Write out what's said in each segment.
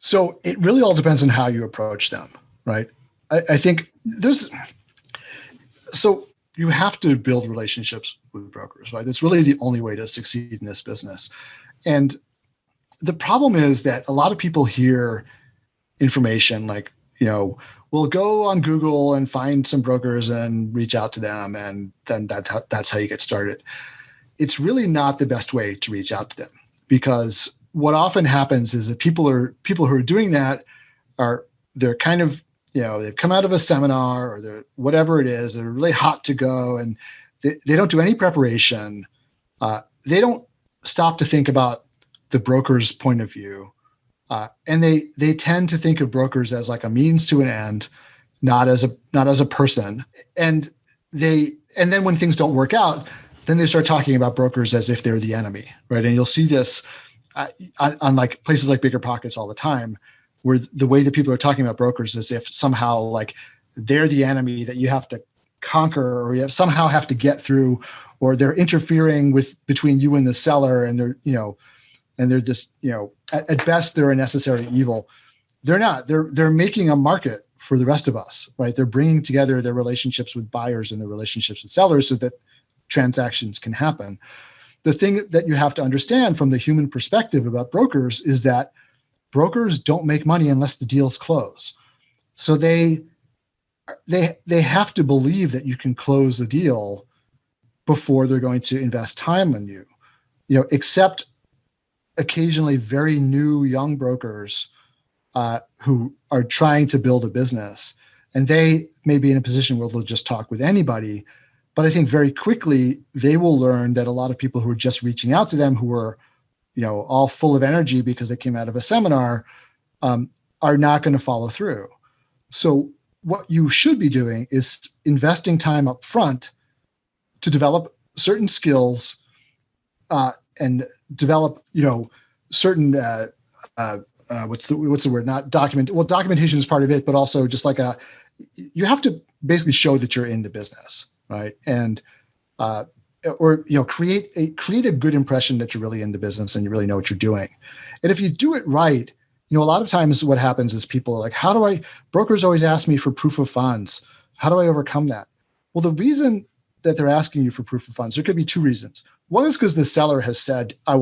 So it really all depends on how you approach them, right? I think so you have to build relationships with brokers, right? That's really the only way to succeed in this business. And the problem is that a lot of people hear information like, we'll go on Google and find some brokers and reach out to them, and then that's how you get started. It's really not the best way to reach out to them, because what often happens is that people who are doing that they're kind of, they've come out of a seminar or they're whatever it is, they're really hot to go, and they don't do any preparation. They don't stop to think about the broker's point of view. And they tend to think of brokers as like a means to an end, not as a person. And then when things don't work out, then they start talking about brokers as if they're the enemy, right? And you'll see this on like places like BiggerPockets all the time, where the way that people are talking about brokers is if somehow like they're the enemy that you have to conquer, or you somehow have to get through, or they're interfering between you and the seller, and they're just, at best they're a necessary evil. They're not. They're making a market for the rest of us, right? They're bringing together their relationships with buyers and their relationships with sellers so that transactions can happen. The thing that you have to understand from the human perspective about brokers is that brokers don't make money unless the deals close. So they have to believe that you can close the deal before they're going to invest time in you. Except occasionally very new young brokers who are trying to build a business, and they may be in a position where they'll just talk with anybody. But I think very quickly they will learn that a lot of people who are just reaching out to them, who are, all full of energy because they came out of a seminar, are not going to follow through. So what you should be doing is investing time up front to develop certain skills and develop, certain what's the word? Not document. Well, documentation is part of it, but also just like you have to basically show that you're in the business, right? And create a good impression that you're really in the business and you really know what you're doing. And if you do it right, a lot of times what happens is people are like, brokers always ask me for proof of funds. How do I overcome that? Well, the reason that they're asking you for proof of funds, there could be two reasons. One is because the seller has said, I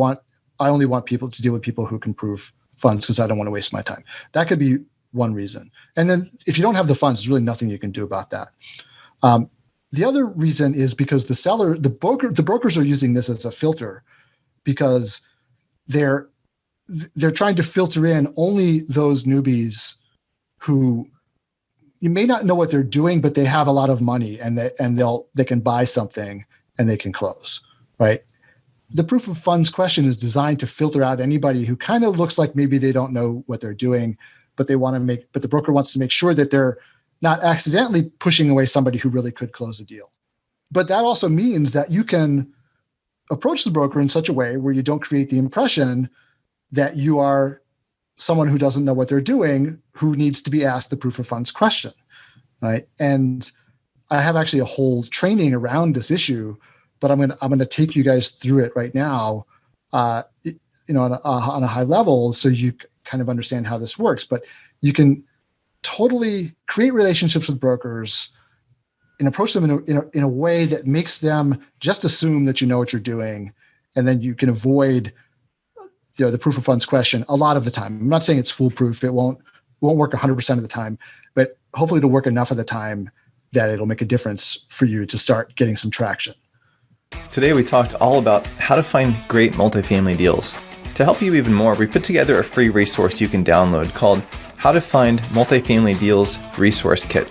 only want people to deal with people who can prove funds because I don't want to waste my time. That could be one reason. And then if you don't have the funds, there's really nothing you can do about that. The other reason is because the brokers are using this as a filter, because they're trying to filter in only those newbies who you may not know what they're doing, but they have a lot of money and they can buy something and they can close, right? The proof of funds question is designed to filter out anybody who kind of looks like maybe they don't know what they're doing, but the broker wants to make sure that they're not accidentally pushing away somebody who really could close a deal. But that also means that you can approach the broker in such a way where you don't create the impression that you are someone who doesn't know what they're doing, who needs to be asked the proof of funds question, right? And I have actually a whole training around this issue, but I'm going to take you guys through it right now, on a high level, so you kind of understand how this works. But you can totally create relationships with brokers and approach them in a way that makes them just assume that you know what you're doing, and then you can avoid the proof of funds question a lot of the time. I'm not saying it's foolproof. It won't work 100% of the time, but hopefully it'll work enough of the time that it'll make a difference for you to start getting some traction. Today we talked all about how to find great multifamily deals. To help you even more, we put together a free resource you can download called How to Find Multifamily Deals Resource Kit.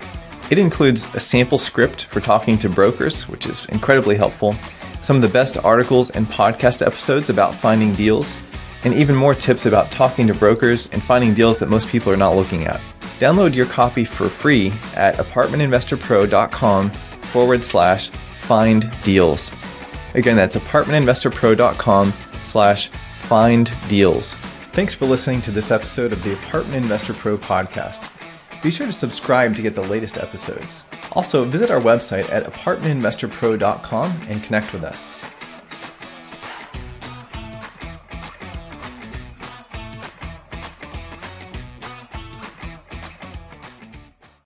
It includes a sample script for talking to brokers, which is incredibly helpful, some of the best articles and podcast episodes about finding deals, and even more tips about talking to brokers and finding deals that most people are not looking at. Download your copy for free at apartmentinvestorpro.com/find deals. Again, that's apartmentinvestorpro.com/find deals. Thanks for listening to this episode of the Apartment Investor Pro podcast. Be sure to subscribe to get the latest episodes. Also, visit our website at apartmentinvestorpro.com and connect with us.